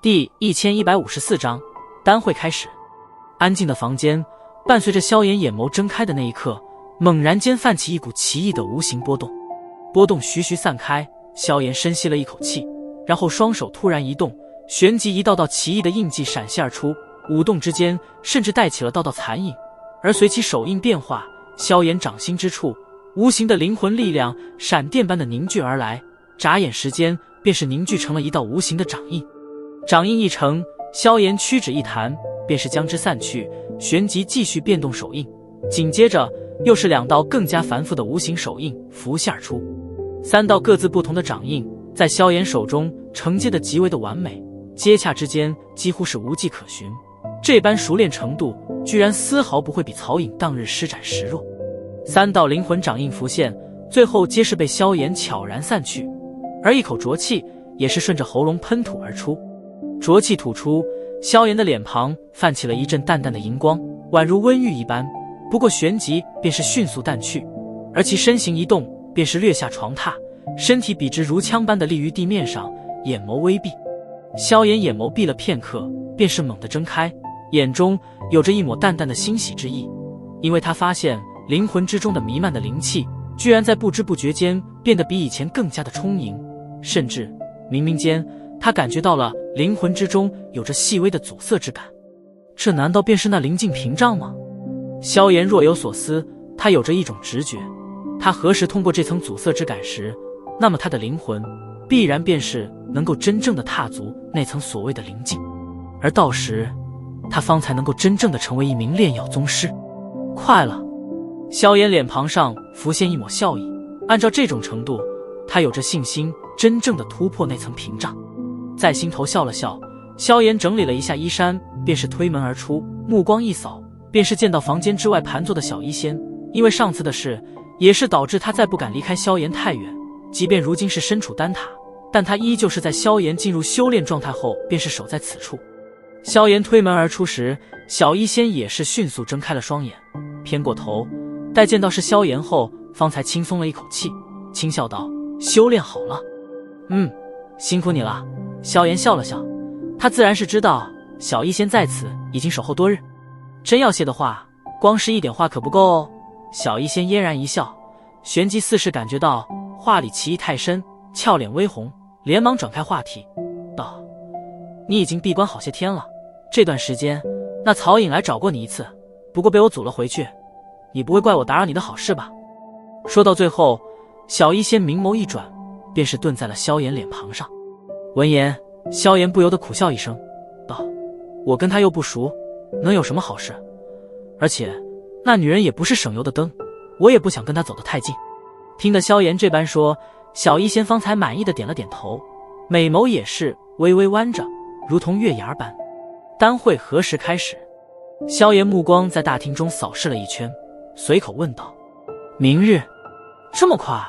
第1154章，单会开始。安静的房间，伴随着萧炎眼眸睁开的那一刻，猛然间泛起一股奇异的无形波动，波动徐徐散开。萧炎深吸了一口气，然后双手突然一动，旋即一道道奇异的印记闪现而出，舞动之间甚至带起了道道残影。而随其手印变化，萧炎掌心之处，无形的灵魂力量闪电般的凝聚而来，眨眼时间便是凝聚成了一道无形的掌印。掌印一成，萧炎屈指一弹，便是将之散去，旋即继续变动手印，紧接着又是2道更加繁复的无形手印浮现而出。3道各自不同的掌印在萧炎手中承接的极为的完美，接洽之间几乎是无迹可寻，这般熟练程度居然丝毫不会比曹颖当日施展时弱。3道灵魂掌印浮现，最后皆是被萧炎悄然散去，而一口浊气也是顺着喉咙喷吐而出。浊气吐出，萧炎的脸庞泛起了一阵淡淡的荧光，宛如温玉一般，不过旋即便是迅速淡去，而其身形一动，便是掠下床榻，身体笔直如枪般的立于地面上，眼眸微闭。萧炎眼眸闭了片刻，便是猛地睁开，眼中有着一抹淡淡的欣喜之意，因为他发现灵魂之中的弥漫的灵气居然在不知不觉间变得比以前更加的充盈，甚至冥冥间他感觉到了灵魂之中有着细微的阻塞之感。这难道便是那灵境屏障吗？萧炎若有所思，他有着一种直觉，他何时通过这层阻塞之感时，那么他的灵魂必然便是能够真正的踏足那层所谓的灵境，而到时他方才能够真正的成为一名炼药宗师。快了！萧炎脸庞上浮现一抹笑意，按照这种程度，他有着信心真正的突破那层屏障。在心头笑了笑，萧炎整理了一下衣衫，便是推门而出，目光一扫，便是见到房间之外盘坐的小医仙。因为上次的事也是导致他再不敢离开萧炎太远，即便如今是身处丹塔，但他依旧是在萧炎进入修炼状态后便是守在此处。萧炎推门而出时，小医仙也是迅速睁开了双眼，偏过头，待见到是萧炎后，方才轻松了一口气，轻笑道：修炼好了。辛苦你了。萧炎笑了笑，他自然是知道小医仙在此已经守候多日，真要谢的话，光是一点话可不够哦。小医仙嫣然一笑，旋即似是感觉到话里奇异太深，俏脸微红，连忙转开话题道：你已经闭关好些天了，这段时间那曹颖来找过你一次，不过被我阻了回去，你不会怪我打扰你的好事吧？说到最后，小医仙明眸一转，便是顿在了萧炎脸庞上。闻言，萧炎不由得苦笑一声道：我跟他又不熟，能有什么好事？而且那女人也不是省油的灯，我也不想跟她走得太近。听得萧炎这般说，小医仙方才满意的点了点头，美眸也是微微弯着，如同月牙般。单会何时开始？萧炎目光在大厅中扫视了一圈，随口问道：明日。这么快？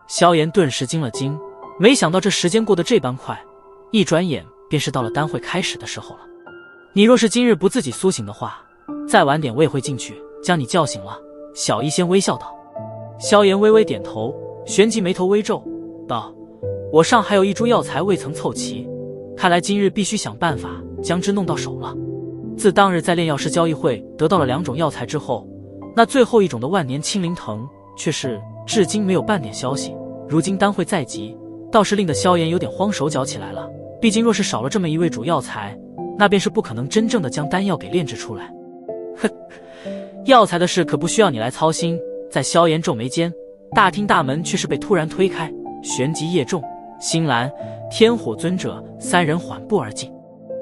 萧炎顿时惊了惊，没想到这时间过得这般快，一转眼便是到了单会开始的时候了。你若是今日不自己苏醒的话，再晚点我也会进去将你叫醒了。小医仙微笑道。萧炎微微点头，旋即眉头微皱道：我尚还有一株药材未曾凑齐，看来今日必须想办法将之弄到手了。自当日在炼药师交易会得到了2种药材之后，那最后一种的万年青灵藤却是至今没有半点消息，如今单会在即，倒是令得萧炎有点慌手脚起来了。毕竟若是少了这么一味主药材，那便是不可能真正的将丹药给炼制出来。哼，药材的事可不需要你来操心。在萧炎皱眉间，大厅大门却是被突然推开，旋即叶仲、星兰、天火尊者3人缓步而进。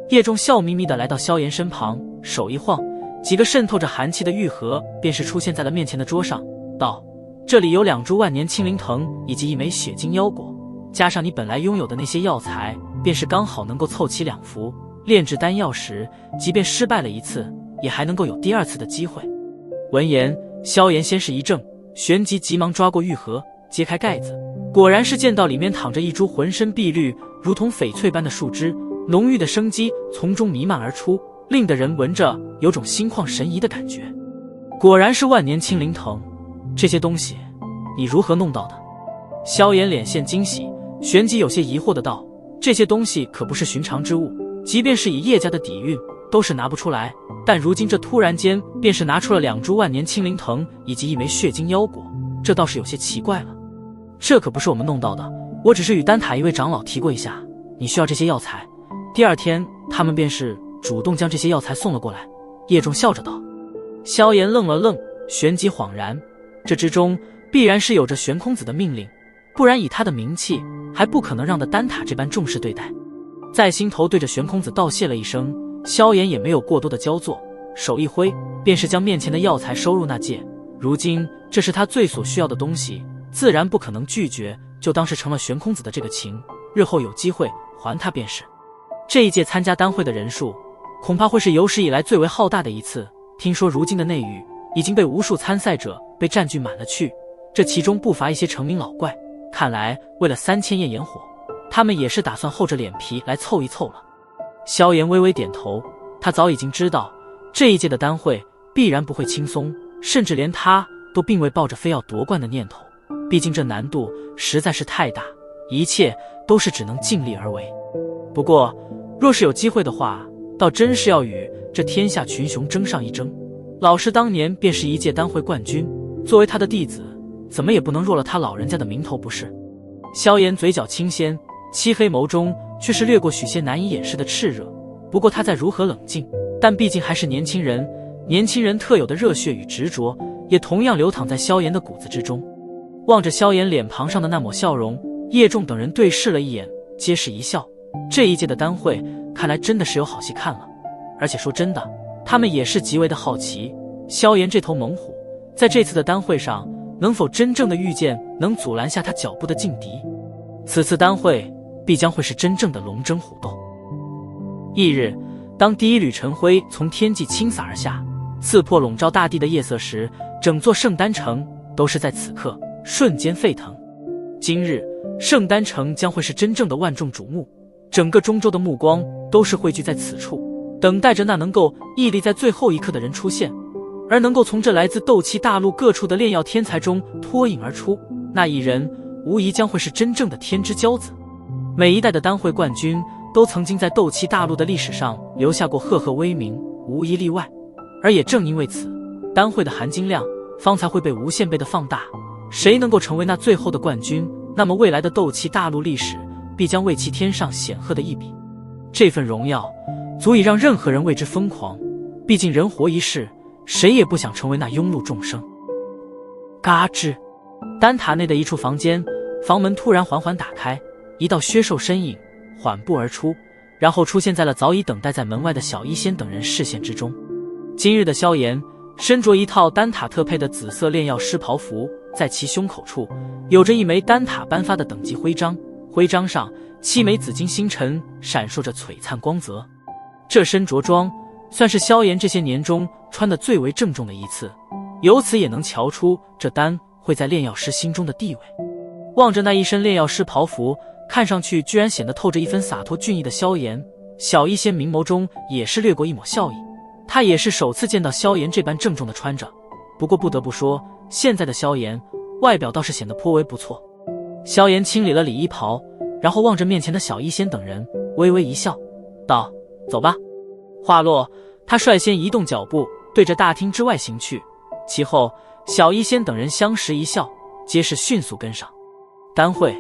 叶仲笑眯眯地来到萧炎身旁，手一晃，几个渗透着寒气的玉盒便是出现在了面前的桌上，道：这里有2株万年青灵藤以及1枚血晶腰果，加上你本来拥有的那些药材，便是刚好能够凑齐2服，炼制丹药时即便失败了一次，也还能够有第2次的机会。闻言，萧炎先是一怔，旋即急忙抓过玉盒，揭开盖子，果然是见到里面躺着一株浑身碧绿如同翡翠般的树枝，浓郁的生机从中弥漫而出，令得人闻着有种心旷神怡的感觉。果然是万年青灵藤，这些东西你如何弄到的？萧炎脸现惊喜，旋即有些疑惑的道：这些东西可不是寻常之物，即便是以叶家的底蕴，都是拿不出来。但如今这突然间便是拿出了2株万年青灵藤以及1枚血晶妖果，这倒是有些奇怪了。这可不是我们弄到的，我只是与丹塔一位长老提过一下，你需要这些药材。第2天，他们便是主动将这些药材送了过来。叶仲笑着道。萧炎愣了愣，旋即恍然，这之中必然是有着玄空子的命令，不然以他的名气，还不可能让的丹塔这般重视对待。在心头对着玄空子道谢了一声，萧炎也没有过多的焦作，手一挥，便是将面前的药材收入那戒。如今这是他最所需要的东西，自然不可能拒绝，就当是成了玄空子的这个情，日后有机会还他便是。这一届参加丹会的人数，恐怕会是有史以来最为浩大的一次。听说如今的内域已经被无数参赛者被占据满了去，这其中不乏一些成名老怪，看来为了3000焰炎火，他们也是打算厚着脸皮来凑一凑了。萧炎微微点头，他早已经知道这一届的丹会必然不会轻松，甚至连他都并未抱着非要夺冠的念头，毕竟这难度实在是太大，一切都是只能尽力而为。不过若是有机会的话，倒真是要与这天下群雄争上一争。老师当年便是一届丹会冠军，作为他的弟子，怎么也不能弱了他老人家的名头不是？萧炎嘴角轻掀，漆黑眸中却是掠过许些难以掩饰的炽热。不过他再如何冷静，但毕竟还是年轻人，年轻人特有的热血与执着，也同样流淌在萧炎的骨子之中。望着萧炎脸庞上的那抹笑容，叶仲等人对视了一眼，皆是一笑。这一届的丹会看来真的是有好戏看了。而且说真的，他们也是极为的好奇，萧炎这头猛虎在这次的丹会上能否真正的遇见能阻拦下他脚步的劲敌。此次丹会必将会是真正的龙争虎斗。翌日，当第一缕晨辉从天际倾洒而下，刺破笼罩大地的夜色时，整座圣丹城都是在此刻瞬间沸腾。今日圣丹城将会是真正的万众瞩目，整个中州的目光都是汇聚在此处，等待着那能够屹立在最后一刻的人出现。而能够从这来自斗气大陆各处的炼药天才中脱颖而出，那一人无疑将会是真正的天之骄子。每一代的丹会冠军都曾经在斗气大陆的历史上留下过赫赫威名，无一例外。而也正因为此，丹会的含金量方才会被无限倍的放大。谁能够成为那最后的冠军，那么未来的斗气大陆历史必将为其添上显赫的一笔。这份荣耀足以让任何人为之疯狂，毕竟人活一世，谁也不想成为那庸碌众生。嘎吱，丹塔内的一处房间，房门突然缓缓打开，一道削瘦身影缓步而出，然后出现在了早已等待在门外的小医仙等人视线之中。今日的萧炎身着一套丹塔特配的紫色炼药师袍服，在其胸口处有着一枚丹塔颁发的等级徽章，徽章上7枚紫金星辰闪烁着璀璨光泽。这身着装算是萧炎这些年中穿得最为郑重的一次，由此也能瞧出这丹会在炼药师心中的地位。望着那一身炼药师袍服，看上去居然显得透着一分洒脱俊逸的萧炎，小医仙明眸中也是掠过一抹笑意。他也是首次见到萧炎这般郑重的穿着，不过不得不说，现在的萧炎外表倒是显得颇为不错。萧炎清理了里衣袍，然后望着面前的小医仙等人，微微一笑，道：“走吧。”话落，他率先移动脚步，对着大厅之外行去。其后，小医仙等人相视一笑，皆是迅速跟上。丹会，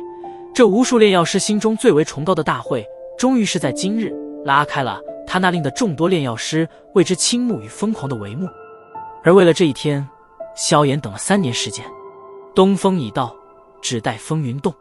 这无数炼药师心中最为崇高的大会，终于是在今日拉开了他那令的众多炼药师为之倾慕与疯狂的帷幕。而为了这一天，萧炎等了3年时间。东风已到，只待风云动。